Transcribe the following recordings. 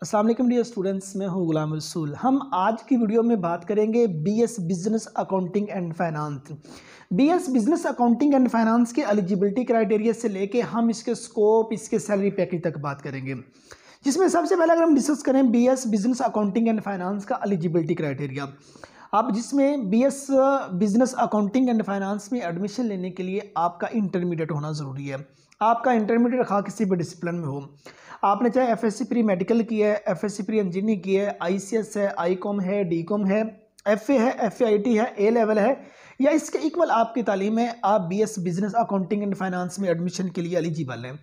अस्सलाम वालेकुम dear students, मैं हूँ गुलाम रसूल। हम आज की वीडियो में बात करेंगे BS business accounting and finance. BS business accounting and finance के एलिजिबिलिटी क्राइटेरिया से लेके हम इसके स्कोप, इसके सैलरी पैकेज तक बात करेंगे। जिसमें सबसे पहले अगर हम डिस्कस करें BS business accounting and finance का एलिजिबिलिटी क्राइटेरिया, अब जिसमें BS business accounting and finance में एडमिशन लेने के लिए आपका इंटरमीडिएट होना ज़रूरी है। आपका इंटरमीडिएट रखा किसी भी डिसिप्लिन में हो, आपने चाहे एफएससी प्री मेडिकल की है, एफएससी प्री इंजीनियरिंग की है, आईसीएस है, आईकॉम है, डीकॉम है, एफए है, एफआईटी है, ए लेवल है या इसके इक्वल आपकी तालीम है, आप BS business accounting and finance में एडमिशन के लिए एलिजिबल हैं।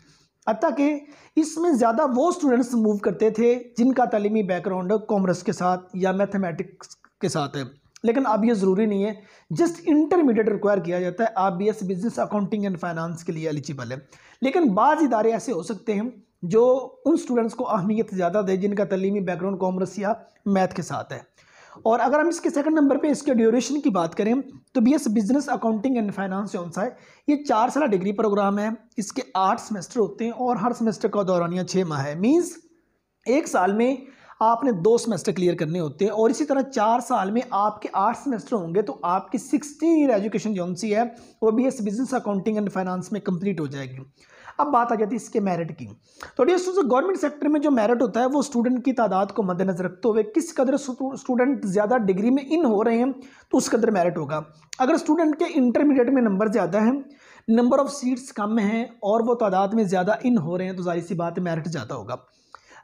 अतः कि इसमें ज़्यादा वो स्टूडेंट्स मूव करते थे जिनका तालीमी बैकग्राउंड कॉमर्स के साथ या मैथमेटिक्स के साथ है, लेकिन अब ये ज़रूरी नहीं है, जस्ट इंटरमीडिएट रिक्वायर किया जाता है, आप BS business accounting and finance के लिए एलिजिबल है। लेकिन बाज़ इदारे ऐसे हो सकते हैं जो उन स्टूडेंट्स को अहमियत ज़्यादा दे जिनका तालीमी बैकग्राउंड कॉमर्स या मैथ के साथ है। और अगर हम इसके सेकंड नंबर पे इसके ड्यूरेशन की बात करें तो BS business accounting and finance कौन सा है, ये 4 साल डिग्री प्रोग्राम है। इसके 8 सेमेस्टर होते हैं और हर सेमेस्टर का दौरानिया 6 माह है। मीन्स एक साल में आपने 2 सेमेस्टर क्लियर करने होते हैं और इसी तरह 4 साल में आपके 8 सेमेस्टर होंगे तो आपकी 16 ईयर एजुकेशन जो सी है वो BS business accounting and finance में कंप्लीट हो जाएगी। अब बात आ जाती है इसके मेरिट की। तो डियर स्टूडेंट्स, गवर्नमेंट सेक्टर में जो मेरिट होता है वो स्टूडेंट की तादाद को मद्देनजर रखते हुए किस कदर स्टूडेंट ज़्यादा डिग्री में इन हो रहे हैं तो उस कदर मेरिट होगा। अगर स्टूडेंट के इंटरमीडिएट में नंबर ज़्यादा हैं, नंबर ऑफ सीट्स कम हैं और वो तादाद में ज़्यादा इन हो रहे हैं तो जाहिर सी बात है मेरिट ज़्यादा होगा।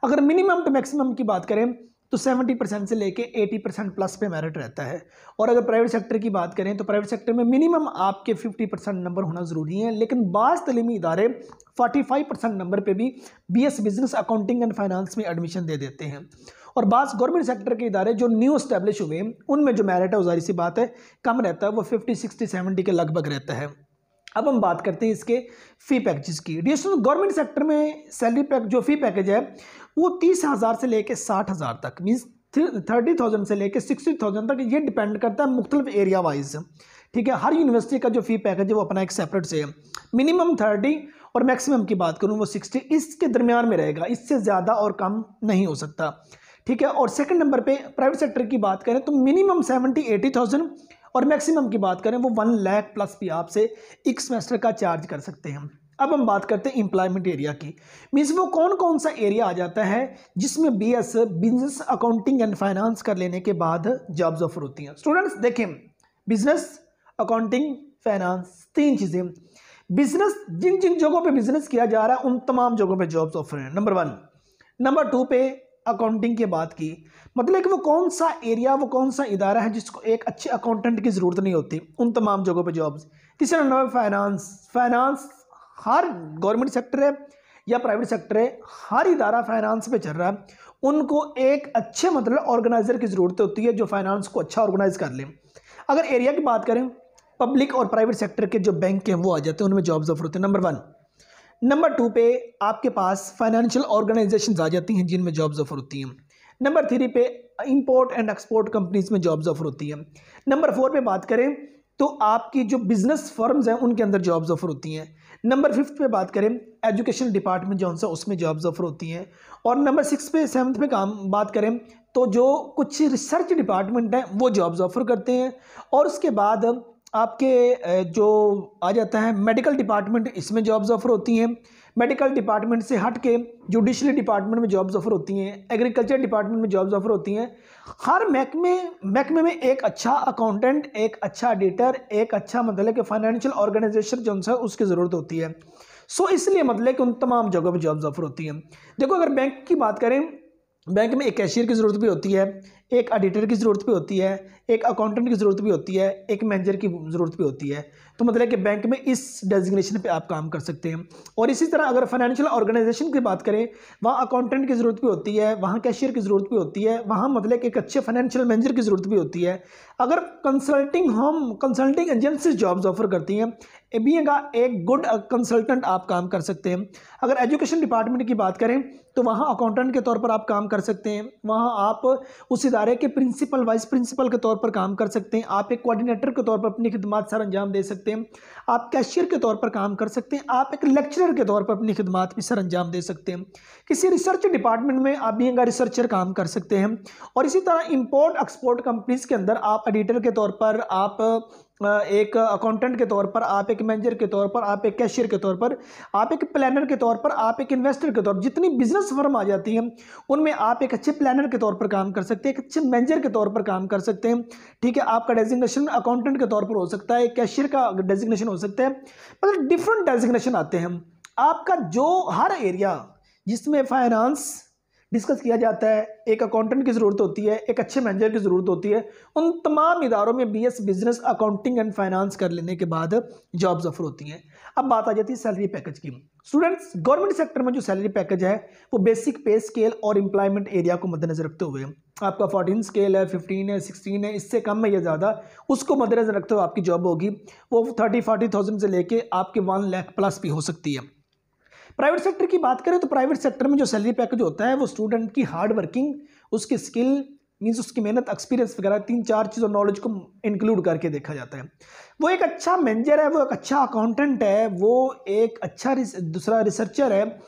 अगर मिनिमम टू मैक्सिमम की बात करें तो 70% से लेके 80% प्लस पे मेरिट रहता है। और अगर प्राइवेट सेक्टर की बात करें तो प्राइवेट सेक्टर में मिनिमम आपके 50% नंबर होना ज़रूरी है, लेकिन बाज़ तलीमी इदारे 45% नंबर पे भी BS business accounting and finance में एडमिशन दे देते हैं। और बाज़ गवर्नमेंट सेक्टर के इदारे जो न्यू इस्टेब्लिश हुए हैं उनमें जो मेरिट है वो जाहिर सी बात है कम रहता है, वो 50, 60, 70 के लगभग रहता है। अब हम बात करते हैं इसके फ़ी पैकेजेस की। डियर गवर्नमेंट सेक्टर में सैलरी पैक जो फ़ी पैकेज है वो 30,000 से लेकर 60,000 तक, मीन्स 30,000 से लेकर 60,000 तक, ये डिपेंड करता है मुख्तलिफ एरिया वाइज। ठीक है, हर यूनिवर्सिटी का जो फ़ी पैकेज है वो अपना एक सेपरेट से है। मिनिमम 30 और मैक्सिमम की बात करूँ वो 60, इसके दरमियान में रहेगा, इससे ज़्यादा और कम नहीं हो सकता। ठीक है, और सेकंड नंबर पे प्राइवेट सेक्टर की बात करें तो मिनिमम 70-80,000 और मैक्सिमम की बात करें वो 1 लाख प्लस भी आपसे एक सेमेस्टर का चार्ज कर सकते हैं। अब हम बात करते हैं एम्प्लॉयमेंट एरिया की। मीन्स वो कौन कौन सा एरिया आ जाता है जिसमें BS business accounting and finance कर लेने के बाद जॉब्स ऑफर होती हैं। स्टूडेंट्स देखें, बिजनेस अकाउंटिंग फाइनेंस 3 चीज़ें। बिजनेस जिन जिन जगहों पे बिजनेस किया जा रहा है उन तमाम जगहों पे जॉब्स ऑफर हैं, नंबर 1। नंबर 2 पे अकाउंटिंग की बात की, मतलब कि वो कौन सा एरिया, वो कौन सा इदारा है जिसको एक अच्छे अकाउंटेंट की ज़रूरत नहीं होती, उन तमाम जगहों पे जॉब्स। तीसरा नंबर फाइनेंस हर गवर्नमेंट सेक्टर है या प्राइवेट सेक्टर है, हर इदारा फाइनेंस पे चल रहा है, उनको एक अच्छे मतलब ऑर्गेनाइजर की ज़रूरत होती है जो फाइनेंस को अच्छा ऑर्गेनाइज कर ले। अगर एरिया की बात करें, पब्लिक और प्राइवेट सेक्टर के जो बैंक हैं वो आ जाते हैं, उनमें जॉब्स ऑफर होते हैं, नंबर 1। नंबर 2 पे आपके पास फाइनेंशियल ऑर्गेनाइजेशन आ जाती हैं जिनमें जॉब्स ऑफर होती हैं। नंबर 3 पे इंपोर्ट एंड एक्सपोर्ट कंपनीज में जॉब्स ऑफर होती हैं। नंबर 4 पे बात करें तो आपकी जो बिजनेस फर्म्स हैं उनके अंदर जॉब्स ऑफर होती हैं। नंबर 5 पे बात करें एजुकेशन डिपार्टमेंट जो सा उसमें जॉब्स ऑफर होती हैं। और नंबर 6 पे 7 पे बात करें तो जो कुछ रिसर्च डिपार्टमेंट हैं वो जॉब्स ऑफर करते हैं। और उसके बाद आपके जो आ जाता है मेडिकल डिपार्टमेंट, इसमें जॉब्स ऑफर होती हैं। मेडिकल डिपार्टमेंट से हट के जुडिशरी डिपार्टमेंट में जॉब्स ऑफर होती हैं, एग्रीकल्चर डिपार्टमेंट में जॉब्स ऑफर होती हैं। हर महकमे में एक अच्छा अकाउंटेंट, एक अच्छा एडिटर, एक अच्छा मतलब कि फाइनेंशियल ऑर्गेनाइजेशन जो है उसकी ज़रूरत होती है। सो इसलिए मतलब कि उन तमाम जगहों पर जॉब्स ऑफर होती हैं। देखो, अगर बैंक की बात करें, बैंक में एक कैशियर की ज़रूरत भी होती है, एक ऑडिटर की ज़रूरत भी होती है, एक अकाउंटेंट की ज़रूरत भी होती है, एक मैनेजर की ज़रूरत भी होती है। तो मतलब कि बैंक में इस डेजिग्नेशन पे आप काम कर सकते हैं। और इसी तरह अगर फाइनेंशियल ऑर्गेनाइजेशन की बात करें, वहाँ अकाउंटेंट की ज़रूरत भी होती है, वहाँ कैशियर की ज़रूरत भी होती है, वहाँ मतलब कि एक अच्छे फाइनेंशियल मैनेजर की ज़रूरत भी होती है। अगर कंसल्टिंग एजेंसीज जॉब्स ऑफर करती हैं, बीइंग एक गुड कंसल्टेंट आप काम कर सकते हैं। अगर एजुकेशन डिपार्टमेंट की बात करें तो वहाँ अकाउंटेंट के तौर पर आप काम कर सकते हैं, वहाँ आप उस इदारे के प्रिंसिपल वाइस प्रिंसिपल के तौर पर काम कर सकते हैं, आप एक कोऑर्डिनेटर के तौर पर अपनी खिदमात सर अंजाम दे सकते हैं, आप कैशियर के तौर पर काम कर सकते हैं, आप एक लेक्चरर के तौर पर अपनी खिदमात भी सर अंजाम दे सकते हैं, किसी रिसर्च डिपार्टमेंट में आप बीइंग रिसर्चर काम कर सकते हैं। और इसी तरह इंपोर्ट एक्सपोर्ट कंपनीज के अंदर आप एडिटर के तौर पर, आप एक अकाउंटेंट के तौर पर, आप एक मैनेजर के तौर पर, आप एक कैशियर के तौर पर, आप एक प्लानर के तौर पर, आप एक इन्वेस्टर के तौर पर, जितनी बिजनेस फर्म आ जाती हैं उनमें आप एक अच्छे प्लानर के तौर पर काम कर सकते हैं, एक अच्छे मैनेजर के तौर पर काम कर सकते हैं। ठीक है, आपका डेजिग्नेशन अकाउंटेंट के तौर पर हो सकता है, कैशियर का डेजिग्नेशन हो सकता है, मतलब डिफरेंट डेजिग्नेशन आते हैं। आपका जो हर एरिया जिसमें फाइनेंस डिस्कस किया जाता है, एक अकाउंटेंट की ज़रूरत होती है, एक अच्छे मैनेजर की ज़रूरत होती है, उन तमाम इदारों में BS business accounting and finance कर लेने के बाद जॉब्स ऑफर होती हैं। अब बात आ जाती है सैलरी पैकेज की। स्टूडेंट्स, गवर्नमेंट सेक्टर में जो सैलरी पैकेज है वो बेसिक पे स्केल और एम्प्लॉयमेंट एरिया को मद्देनजर रखते हुए, आपका 14 स्केल है, 15 है, 16 है, इससे कम है या ज़्यादा, उसको मद्देनजर रखते हुए आपकी जॉब होगी वो 30-40,000 से लेके आपके 1 लाख प्लस भी हो सकती है। प्राइवेट सेक्टर की बात करें तो प्राइवेट सेक्टर में जो सैलरी पैकेज होता है वो स्टूडेंट की हार्ड वर्किंग, उसकी स्किल मीन्स उसकी मेहनत, एक्सपीरियंस वगैरह 3-4 चीज़ों नॉलेज को इंक्लूड करके देखा जाता है। वो एक अच्छा मैनेजर है, वो एक अच्छा अकाउंटेंट है, वो एक अच्छा दूसरा रिसर्चर है,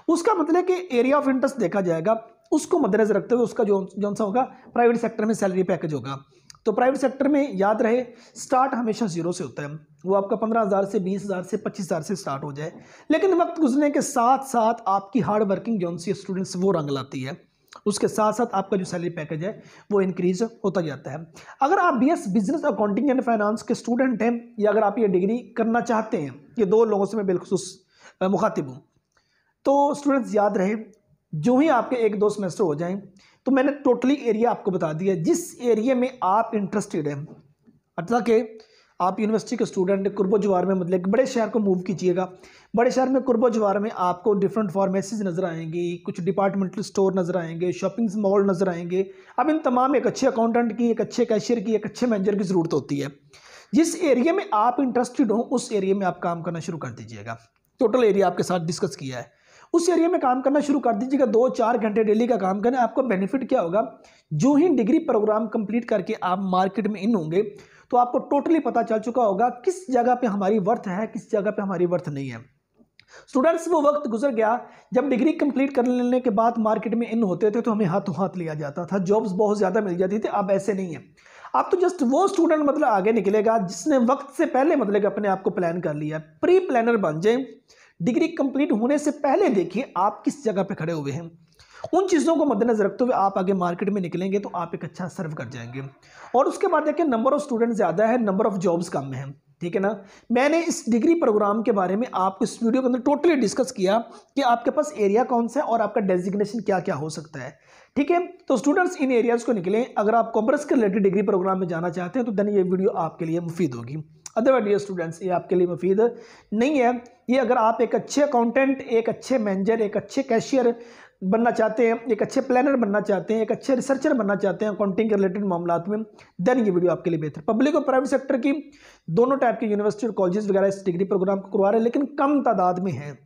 उसका मतलब कि एरिया ऑफ इंटरेस्ट देखा जाएगा, उसको मद्देनजर रखते हुए उसका जो सा होगा प्राइवेट सेक्टर में सैलरी पैकेज होगा। तो प्राइवेट सेक्टर में याद रहे स्टार्ट हमेशा 0 से होता है, वो आपका 15,000 से 20,000 से 25,000 से स्टार्ट हो जाए, लेकिन वक्त गुजरने के साथ साथ आपकी हार्ड वर्किंग जो सी स्टूडेंट्स वो रंग लाती है, उसके साथ साथ आपका जो सैलरी पैकेज है वो इंक्रीज होता जाता है। अगर आप BS business accounting and finance के स्टूडेंट हैं या अगर आप ये डिग्री करना चाहते हैं, ये 2 लोगों से मैं बिलखुसूस मुखातिब हूँ, तो स्टूडेंट्स याद रहे जो ही आपके 1-2 सेमेस्टर हो जाएं तो मैंने टोटली एरिया आपको बता दिया, जिस एरिया में आप इंटरेस्टेड हैं, मतलब कि आप यूनिवर्सिटी के स्टूडेंट कुर्बो जवार में, मतलब बड़े शहर को मूव कीजिएगा, बड़े शहर में कुर्बो जवार में आपको डिफरेंट फार्मेसीज नज़र आएंगी, कुछ डिपार्टमेंटल स्टोर नज़र आएंगे, शॉपिंग मॉल नज़र आएंगे। अब इन तमाम एक अच्छे अकाउंटेंट की, एक अच्छे कैशियर की, एक अच्छे मैनेजर की ज़रूरत होती है। जिस एरिया में आप इंटरेस्टेड हो उस एरिया में आप काम करना शुरू कर दीजिएगा। टोटल एरिया आपके साथ डिस्कस किया है, उस एरिया में काम करना शुरू कर दीजिएगा। 2-4 घंटे डेली का काम करें। आपको बेनिफिट क्या होगा, जो ही डिग्री प्रोग्राम कंप्लीट करके आप मार्केट में इन होंगे तो आपको टोटली पता चल चुका होगा किस जगह पे हमारी वर्थ है, किस जगह पे हमारी वर्थ नहीं है। स्टूडेंट्स, वो वक्त गुजर गया जब डिग्री कंप्लीट कर लेने के बाद मार्केट में इन होते थे तो हमें हाथों हाथ लिया जाता था, जॉब्स बहुत ज़्यादा मिल जाती थी। अब ऐसे नहीं है, आप तो जस्ट वो स्टूडेंट मतलब आगे निकलेगा जिसने वक्त से पहले मतलब अपने आप को प्लान कर लिया। प्री प्लानर बन जाए, डिग्री कंप्लीट होने से पहले देखिए आप किस जगह पे खड़े हुए हैं, उन चीज़ों को मद्देनजर रखते हुए आप आगे मार्केट में निकलेंगे तो आप एक अच्छा सर्व कर जाएंगे। और उसके बाद देखिए नंबर ऑफ स्टूडेंट ज़्यादा है, नंबर ऑफ जॉब्स कम है, ठीक है ना। मैंने इस डिग्री प्रोग्राम के बारे में आपको इस वीडियो के अंदर टोटली डिस्कस किया कि आपके पास एरिया कौन सा है और आपका डेजिग्नेशन क्या क्या हो सकता है, ठीक है। तो स्टूडेंट्स इन एरियाज़ को निकलें। अगर आप कॉमर्स के रिलेटेड डिग्री प्रोग्राम में जाना चाहते हैं तो देन ये वीडियो आपके लिए मुफीद होगी। अदरवाइज डियर स्टूडेंट्स ये आपके लिए मुफीद नहीं है। ये अगर आप एक अच्छे अकाउंटेंट, एक अच्छे मैनेजर, एक अच्छे कैशियर बनना चाहते हैं, एक अच्छे प्लानर बनना चाहते हैं, एक अच्छे रिसर्चर बनना चाहते हैं अकाउंटिंग के रिलेटेड मामलात में, देन ये वीडियो आपके लिए बेहतर। पब्लिक और प्राइवेट सेक्टर की दोनों टाइप की यूनिवर्सिटी और कॉलेजेस वगैरह इस डिग्री प्रोग्राम को करवा रहे हैं, लेकिन कम तादाद में है,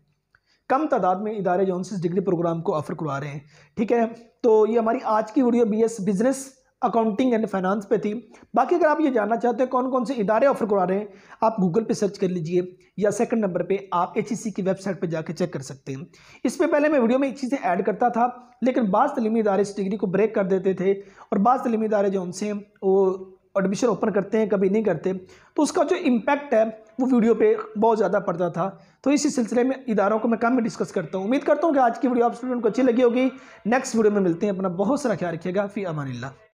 कम तादाद में इदारे जो इस डिग्री प्रोग्राम को ऑफर करवा रहे हैं, ठीक है। तो ये हमारी आज की video BS business accounting and finance पे थी। बाकी अगर आप ये जानना चाहते हैं कौन कौन से इदारे ऑफर करवा रहे हैं, आप गूगल पे सर्च कर लीजिए या सेकंड नंबर पे आप HEC की वेबसाइट पे जाके चेक कर सकते हैं। इससे पहले मैं वीडियो में एक चीज़ें ऐड करता था, लेकिन बाज़ तलीमी इदारे इस डिग्री को ब्रेक कर देते थे और बाज़ तलीमी इदारे जो उनसे वो एडमिशन ओपन करते हैं, कभी नहीं करते, तो उसका जो इम्पैक्ट है वो वीडियो पे बहुत ज़्यादा पड़ता था। तो इसी सिलसिले में इदारों को मैं कम में डिस्कस करता हूँ। उम्मीद करता हूँ कि आज की वीडियो आप स्टूडेंट को अच्छी लगी होगी। नेक्स्ट वीडियो में मिलते हैं। अपना बहुत सारा ख्याल रखिएगा। फी अमानिल्लाह।